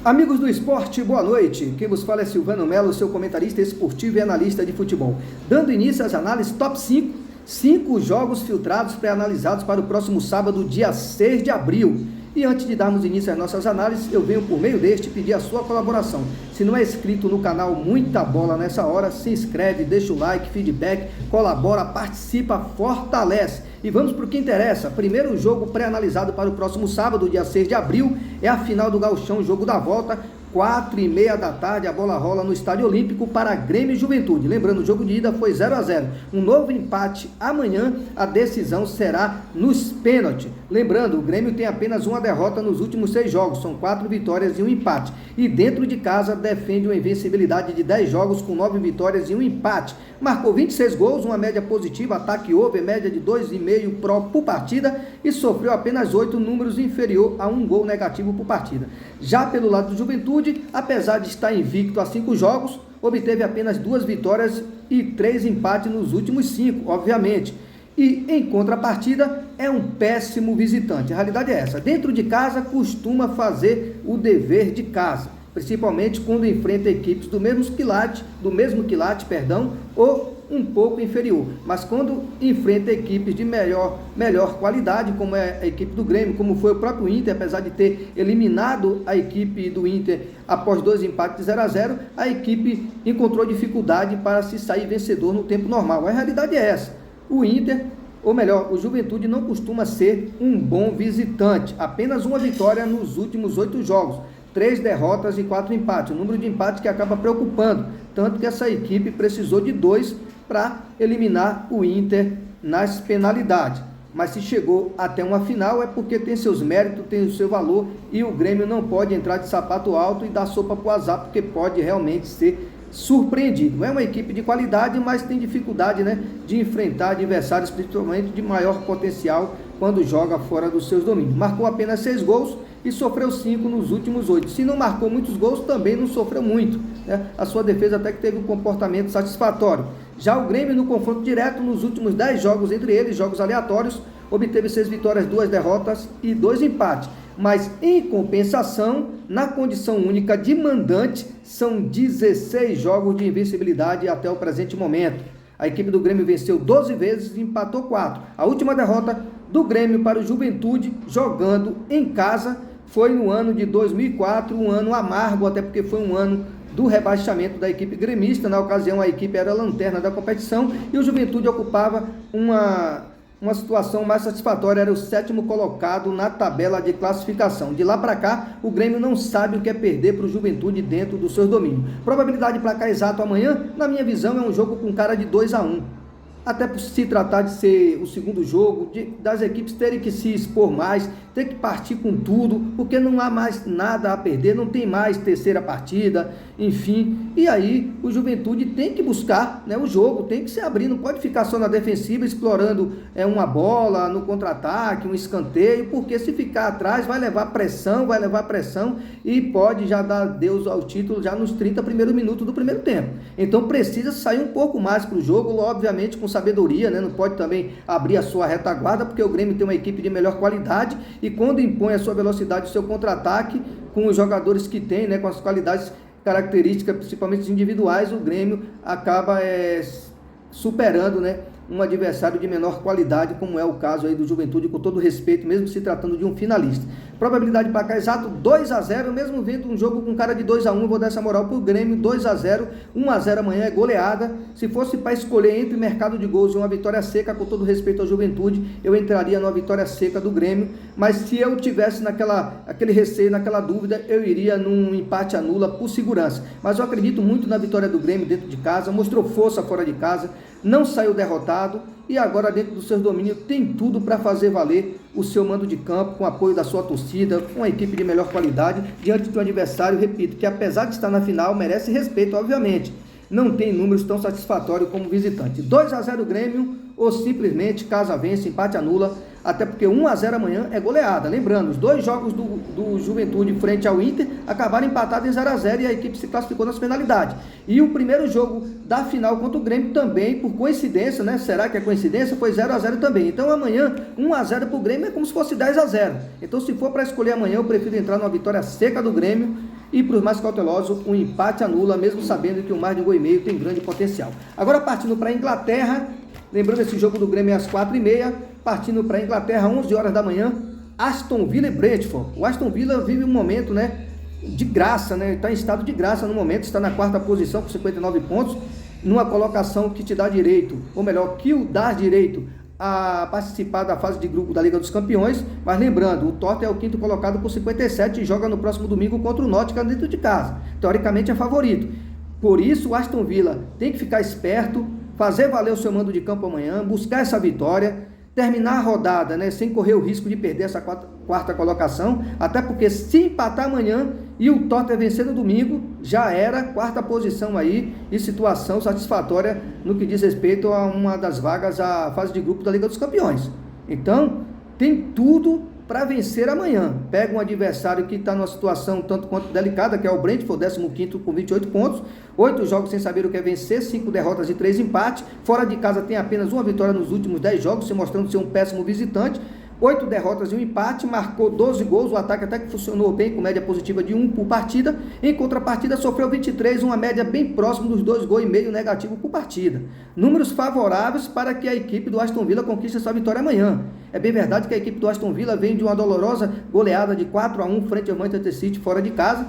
Amigos do esporte, boa noite. Quem vos fala é Silvano Melo, seu comentarista esportivo e analista de futebol. Dando início às análises top 5 jogos filtrados pré-analisados para o próximo sábado, dia 6 de abril. E antes de darmos início às nossas análises, eu venho por meio deste pedir a sua colaboração. Se não é inscrito no canal Muita Bola nessa hora, se inscreve, deixa o like, feedback, colabora, participa, fortalece. E vamos para o que interessa. Primeiro jogo pré-analisado para o próximo sábado, dia 6 de abril, é a final do Gauchão, jogo da volta, 4h30 da tarde, a bola rola no Estádio Olímpico para Grêmio e Juventude. Lembrando, o jogo de ida foi 0-0. Um novo empate amanhã, a decisão será nos pênaltis. Lembrando, o Grêmio tem apenas uma derrota nos últimos 6 jogos, são 4 vitórias e um empate. E dentro de casa defende uma invencibilidade de 10 jogos com 9 vitórias e um empate. Marcou 26 gols, uma média positiva, ataque over, média de 2,5 por partida e sofreu apenas 8, números inferior a um gol negativo por partida. Já pelo lado do Juventude, apesar de estar invicto a 5 jogos, obteve apenas 2 vitórias e 3 empates nos últimos 5, obviamente. E, em contrapartida, é um péssimo visitante. A realidade é essa. Dentro de casa, costuma fazer o dever de casa, principalmente quando enfrenta equipes do mesmo quilate, ou um pouco inferior. Mas quando enfrenta equipes de melhor qualidade, como é a equipe do Grêmio, como foi o próprio Inter, apesar de ter eliminado a equipe do Inter após 2 empates de 0-0, a equipe encontrou dificuldade para se sair vencedor no tempo normal. A realidade é essa. O Inter, ou melhor, o Juventude não costuma ser um bom visitante. Apenas uma vitória nos últimos 8 jogos. 3 derrotas e 4 empates. O número de empates que acaba preocupando. Tanto que essa equipe precisou de 2 para eliminar o Inter nas penalidades. Mas se chegou até uma final é porque tem seus méritos, tem o seu valor. E o Grêmio não pode entrar de sapato alto e dar sopa para o azar, porque pode realmente ser surpreendido. É uma equipe de qualidade, mas tem dificuldade, de enfrentar adversários, principalmente de maior potencial, quando joga fora dos seus domínios. Marcou apenas 6 gols e sofreu 5 nos últimos 8. Se não marcou muitos gols, também não sofreu muito. A sua defesa até que teve um comportamento satisfatório. Já o Grêmio, no confronto direto, nos últimos 10 jogos, entre eles, jogos aleatórios, obteve 6 vitórias, 2 derrotas e 2 empates. Mas, em compensação, na condição única de mandante, são 16 jogos de invencibilidade até o presente momento. A equipe do Grêmio venceu 12 vezes e empatou 4. A última derrota do Grêmio para o Juventude, jogando em casa, foi no ano de 2004, um ano amargo, até porque foi um ano do rebaixamento da equipe gremista. Na ocasião, a equipe era a lanterna da competição e o Juventude ocupava uma situação mais satisfatória, era o 7º colocado na tabela de classificação. De lá para cá, o Grêmio não sabe o que é perder para o Juventude dentro dos seus domínios. Probabilidade de placar exato amanhã, na minha visão, é um jogo com cara de 2-1. Até por se tratar de ser o segundo jogo, das equipes terem que se expor mais, ter que partir com tudo, porque não há mais nada a perder, não tem mais terceira partida, enfim. E aí o Juventude tem que buscar o jogo, tem que se abrir, não pode ficar só na defensiva, explorando uma bola no contra-ataque, um escanteio, porque se ficar atrás vai levar pressão e pode já dar adeus ao título já nos 30 primeiros minutos do primeiro tempo. Então precisa sair um pouco mais para o jogo, obviamente com sabedoria, não pode também abrir a sua retaguarda, porque o Grêmio tem uma equipe de melhor qualidade e quando impõe a sua velocidade, o seu contra-ataque, com os jogadores que tem, com as qualidades características, principalmente individuais, o Grêmio acaba superando, um adversário de menor qualidade, como é o caso aí do Juventude, com todo respeito, mesmo se tratando de um finalista. Probabilidade de placar exato 2-0, mesmo vendo um jogo com cara de 2-1, eu vou dar essa moral pro Grêmio, 2-0, 1-0 amanhã é goleada. Se fosse para escolher entre mercado de gols e uma vitória seca, com todo respeito ao Juventude, eu entraria numa vitória seca do Grêmio, mas se eu tivesse aquele receio, naquela dúvida, eu iria num empate a nula por segurança. Mas eu acredito muito na vitória do Grêmio dentro de casa, mostrou força fora de casa, não saiu derrotado e agora dentro dos seus domínios tem tudo para fazer valer o seu mando de campo, com apoio da sua torcida, com uma equipe de melhor qualidade, diante de um adversário, repito, que apesar de estar na final, merece respeito, obviamente. Não tem números tão satisfatórios como visitante. 2-0 Grêmio, ou simplesmente casa vence, empate anula, até porque 1-0 amanhã é goleada. Lembrando, os 2 jogos do Juventude frente ao Inter acabaram empatados em 0-0 e a equipe se classificou nas penalidades. E o primeiro jogo da final contra o Grêmio também, por coincidência, será que é coincidência? Foi 0-0 também. Então amanhã, 1-0 para o Grêmio é como se fosse 10-0. Então se for para escolher amanhã, eu prefiro entrar numa vitória seca do Grêmio E para os mais cautelosos, um empate anula, mesmo sabendo que o mar de 1,5 tem grande potencial. Agora partindo para a Inglaterra, lembrando esse jogo do Grêmio às 4h30, partindo para a Inglaterra, 11 horas da manhã, Aston Villa e Brentford. O Aston Villa vive um momento, né, de graça, né? Está em estado de graça no momento, está na 4ª posição com 59 pontos, numa colocação que te dá direito, ou melhor, que o dá direito a participar da fase de grupo da Liga dos Campeões. Mas lembrando, o Tottenham é o 5º colocado com 57 e joga no próximo domingo contra o Nottingham dentro de casa. Teoricamente é favorito. Por isso o Aston Villa tem que ficar esperto, fazer valer o seu mando de campo amanhã, buscar essa vitória, terminar a rodada, né, sem correr o risco de perder essa 4ª colocação, até porque se empatar amanhã e o Tottenham vencer no domingo, já era 4ª posição aí e situação satisfatória no que diz respeito a uma das vagas à fase de grupo da Liga dos Campeões. Então, tem tudo para vencer amanhã. Pega um adversário que está numa situação tanto quanto delicada, que é o Brentford, 15º com 28 pontos, 8 jogos sem saber o que é vencer, 5 derrotas e 3 empates, fora de casa tem apenas uma vitória nos últimos 10 jogos, se mostrando ser um péssimo visitante, 8 derrotas e um empate, marcou 12 gols, o ataque até que funcionou bem, com média positiva de 1 por partida, em contrapartida sofreu 23, uma média bem próxima dos 2,5 gols negativo por partida. Números favoráveis para que a equipe do Aston Villa conquiste essa vitória amanhã. É bem verdade que a equipe do Aston Villa vem de uma dolorosa goleada de 4-1 frente ao Manchester City fora de casa,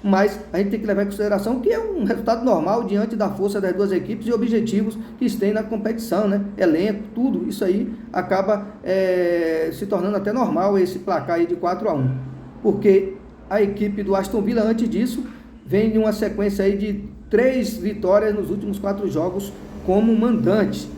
mas a gente tem que levar em consideração que é um resultado normal diante da força das duas equipes e objetivos que têm na competição, né? Elenco, tudo isso aí acaba se tornando até normal esse placar aí de 4-1, porque a equipe do Aston Villa antes disso vem de uma sequência aí de 3 vitórias nos últimos 4 jogos como mandante.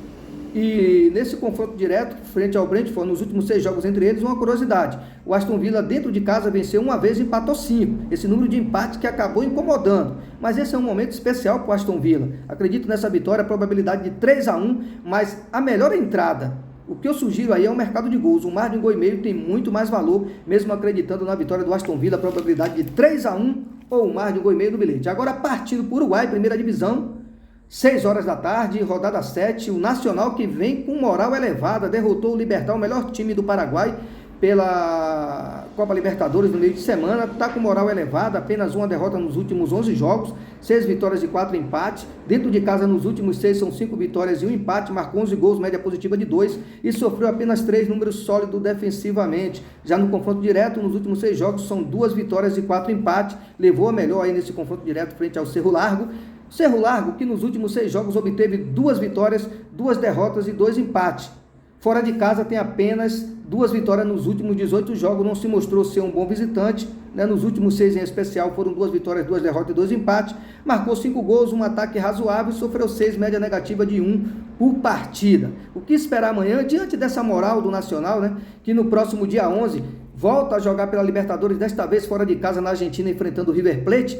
E nesse confronto direto, frente ao Brentford, nos últimos 6 jogos entre eles, uma curiosidade: o Aston Villa dentro de casa venceu uma vez e empatou 5. Esse número de empates que acabou incomodando. Mas esse é um momento especial para o Aston Villa. Acredito nessa vitória, a probabilidade de 3-1, mas a melhor entrada. O que eu sugiro aí é o mercado de gols. O mar de 1,5 tem muito mais valor, mesmo acreditando na vitória do Aston Villa, a probabilidade de 3-1 ou o mar de 1,5 no bilhete. Agora partindo para o Uruguai, primeira divisão, 6 horas da tarde, rodada 7, o Nacional, que vem com moral elevada, derrotou o Libertad, o melhor time do Paraguai, pela Copa Libertadores no meio de semana, está com moral elevada, apenas uma derrota nos últimos 11 jogos, 6 vitórias e 4 empates, dentro de casa nos últimos 6 são 5 vitórias e 1 empate, marcou 11 gols, média positiva de 2 e sofreu apenas 3 números sólidos defensivamente. Já no confronto direto, nos últimos 6 jogos são 2 vitórias e 4 empates, levou a melhor aí nesse confronto direto frente ao Cerro Largo. Cerro Largo, que nos últimos 6 jogos obteve 2 vitórias, 2 derrotas e 2 empates. Fora de casa tem apenas 2 vitórias nos últimos 18 jogos, não se mostrou ser um bom visitante, né? Nos últimos 6 em especial foram 2 vitórias, 2 derrotas e 2 empates. Marcou 5 gols, um ataque razoável e sofreu 6, média negativa de 1 por partida. O que esperar amanhã, diante dessa moral do Nacional, né? Que no próximo dia 11 volta a jogar pela Libertadores, desta vez fora de casa na Argentina, enfrentando o River Plate.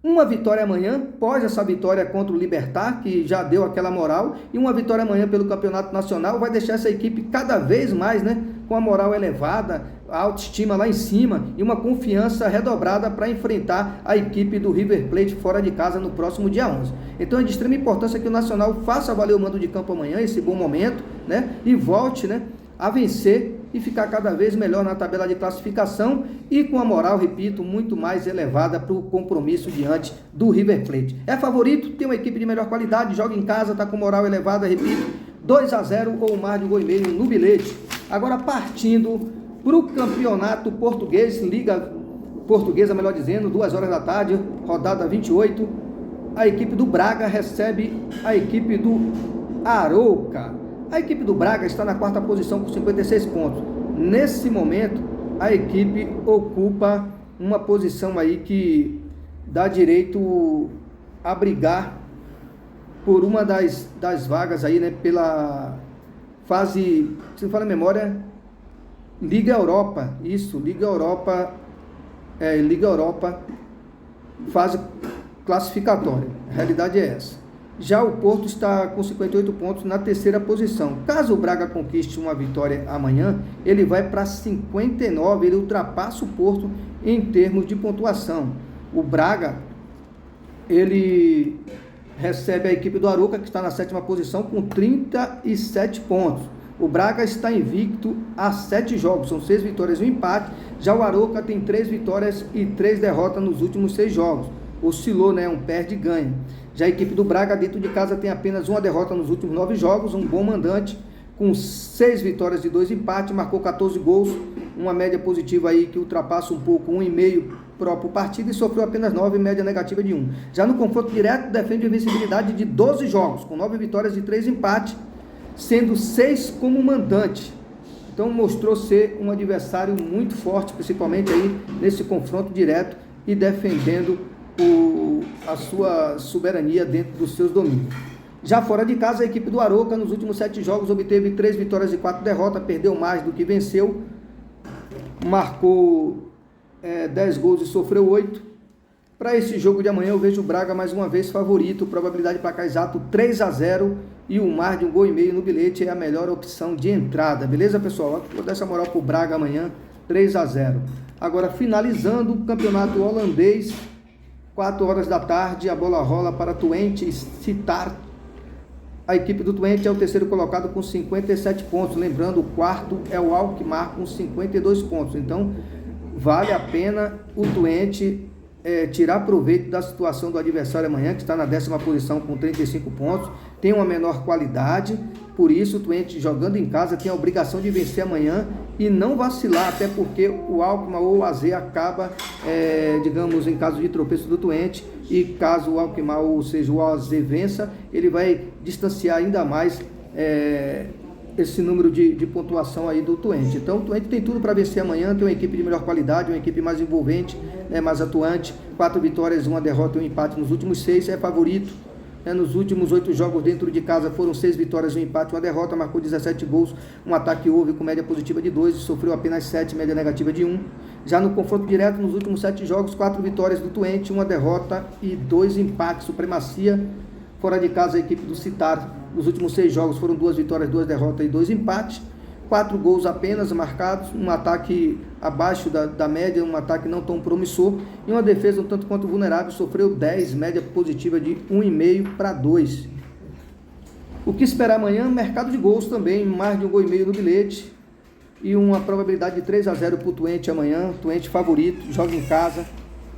Uma vitória amanhã, após essa vitória contra o Libertad, que já deu aquela moral, e uma vitória amanhã pelo Campeonato Nacional vai deixar essa equipe cada vez mais, né, com a moral elevada, a autoestima lá em cima e uma confiança redobrada para enfrentar a equipe do River Plate fora de casa no próximo dia 11. Então é de extrema importância que o Nacional faça valer o mando de campo amanhã, esse bom momento, né, e volte, né, a vencer e ficar cada vez melhor na tabela de classificação e com a moral, repito, muito mais elevada para o compromisso diante do River Plate. É favorito, tem uma equipe de melhor qualidade, joga em casa, está com moral elevada, repito, 2-0 ou mais de 1,5 no bilhete. Agora partindo para o campeonato português, Liga Portuguesa, melhor dizendo, 2 horas da tarde, rodada 28, a equipe do Braga recebe a equipe do Arouca. A equipe do Braga está na 4ª posição com 56 pontos. Nesse momento, a equipe ocupa uma posição aí que dá direito a brigar por uma das vagas aí, né, pela fase, se não fala a memória, Liga Europa, isso, Liga Europa, fase classificatória. A realidade é essa. Já o Porto está com 58 pontos na 3ª posição. Caso o Braga conquiste uma vitória amanhã, ele vai para 59, ele ultrapassa o Porto em termos de pontuação. O Braga, ele recebe a equipe do Arouca, que está na 7ª posição com 37 pontos. O Braga está invicto a 7 jogos, são 6 vitórias e um empate. Já o Arouca tem 3 vitórias e 3 derrotas nos últimos 6 jogos. Oscilou, né? Um perde e ganha. Já a equipe do Braga dentro de casa tem apenas uma derrota nos últimos 9 jogos, um bom mandante, com 6 vitórias e 2 empates, marcou 14 gols, uma média positiva aí que ultrapassa um pouco 1,5 por partida e sofreu apenas 9, média negativa de 1. Já no confronto direto, defende a invencibilidade de 12 jogos, com 9 vitórias e 3 empates, sendo 6 como mandante. Então mostrou ser um adversário muito forte, principalmente aí nesse confronto direto e defendendo a sua soberania dentro dos seus domínios. Já fora de casa, a equipe do Arouca nos últimos 7 jogos obteve 3 vitórias e 4 derrotas, perdeu mais do que venceu, marcou 10 gols e sofreu 8. Para esse jogo de amanhã eu vejo o Braga mais uma vez favorito, probabilidade de placar exato 3-0 e o mar de 1,5 gols no bilhete é a melhor opção de entrada, beleza pessoal? Vou dar essa moral para o Braga amanhã, 3-0. Agora finalizando o campeonato holandês, 4 horas da tarde, a bola rola para Twente e Sittard. A equipe do Twente é o terceiro colocado com 57 pontos, lembrando o quarto é o Alkmaar com 52 pontos, então vale a pena o Twente tirar proveito da situação do adversário amanhã, que está na 10ª posição com 35 pontos, tem uma menor qualidade, por isso o Twente jogando em casa tem a obrigação de vencer amanhã e não vacilar, até porque o Alkmaar ou o AZ acaba, digamos, em caso de tropeço do Twente, e caso o Alkmaar, ou seja, o AZ vença, ele vai distanciar ainda mais esse número de pontuação aí do Twente. Então o Twente tem tudo para vencer amanhã, tem uma equipe de melhor qualidade, uma equipe mais envolvente, mais atuante, 4 vitórias, 1 derrota e 1 empate nos últimos 6, é favorito. Nos últimos 8 jogos dentro de casa foram 6 vitórias, 1 empate, 1 derrota, marcou 17 gols, um ataque houve com média positiva de 2 e sofreu apenas 7, média negativa de 1. Já no confronto direto, nos últimos 7 jogos, 4 vitórias do Twente, 1 derrota e 2 empates, supremacia. Fora de casa, a equipe do Sittard, nos últimos 6 jogos foram 2 vitórias, 2 derrotas e 2 empates, 4 gols apenas marcados, um ataque abaixo da média, um ataque não tão promissor, e uma defesa um tanto quanto vulnerável, sofreu 10, média positiva de 1,5 para 2. O que esperar amanhã? Mercado de gols também, mais de 1,5 gols no bilhete, e uma probabilidade de 3-0 para o Twente amanhã, Twente favorito, joga em casa,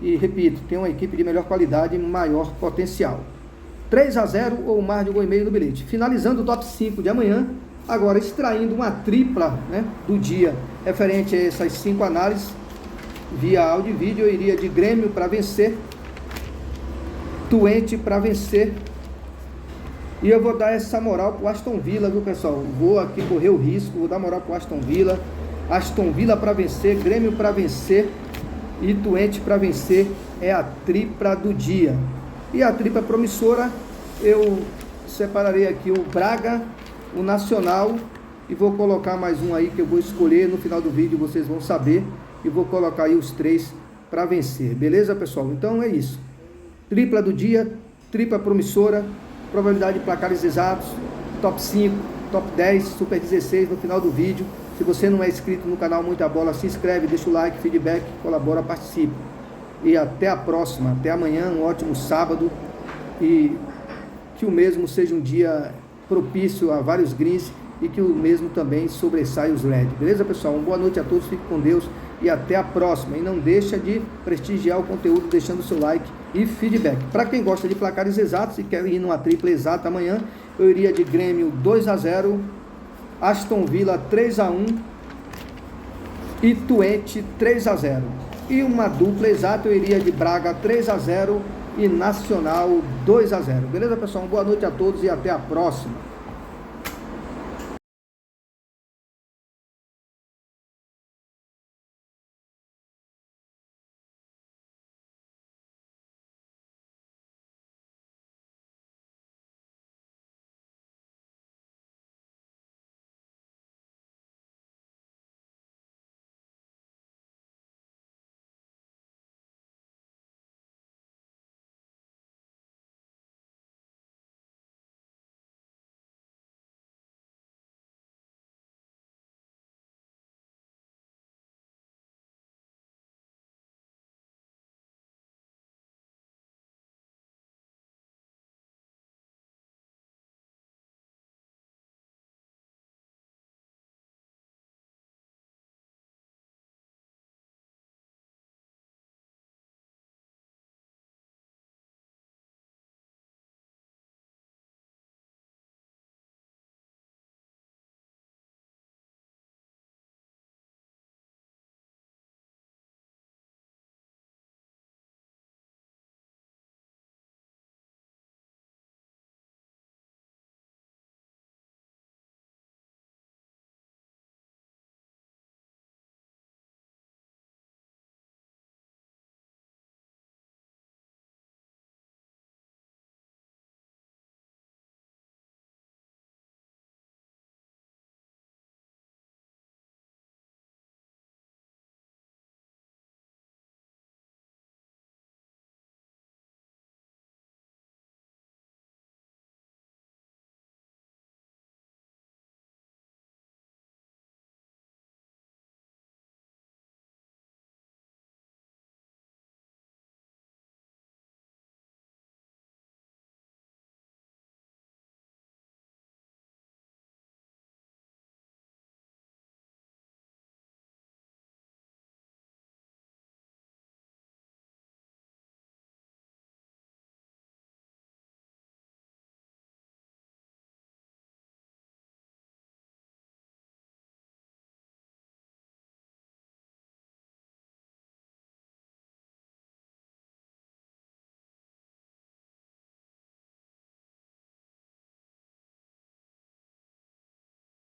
e repito, tem uma equipe de melhor qualidade e maior potencial. 3-0 ou mais de 1,5 gols no bilhete. Finalizando o top 5 de amanhã, agora extraindo uma tripla do dia, referente a essas 5 análises, via áudio e vídeo, eu iria de Grêmio para vencer, Twente para vencer, e eu vou dar essa moral para o Aston Villa, viu pessoal? Vou aqui correr o risco, vou dar moral para o Aston Villa para vencer, Grêmio para vencer e Twente para vencer, é a tripla do dia. E a tripla promissora, eu separarei aqui o Braga, o Nacional, e vou colocar mais um aí que eu vou escolher, no final do vídeo vocês vão saber, e vou colocar aí os 3 para vencer, beleza pessoal? Então é isso, tripla do dia, tripla promissora, probabilidade de placares exatos, top 5, top 10, super 16 no final do vídeo. Se você não é inscrito no canal Muita Bola, se inscreve, deixa o like, feedback, colabora, participe. E até a próxima, até amanhã, um ótimo sábado, e que o mesmo seja um dia propício a vários greens e que o mesmo também sobressaia os red, beleza pessoal? Uma boa noite a todos, fique com Deus e até a próxima, e não deixa de prestigiar o conteúdo deixando seu like e feedback. Para quem gosta de placares exatos e quer ir numa tripla exata amanhã, eu iria de Grêmio 2-0, Aston Villa 3-1 e Twente 3-0. E uma dupla exata eu iria de Braga 3-0 e Nacional 2-0. Beleza pessoal? Boa noite a todos e até a próxima.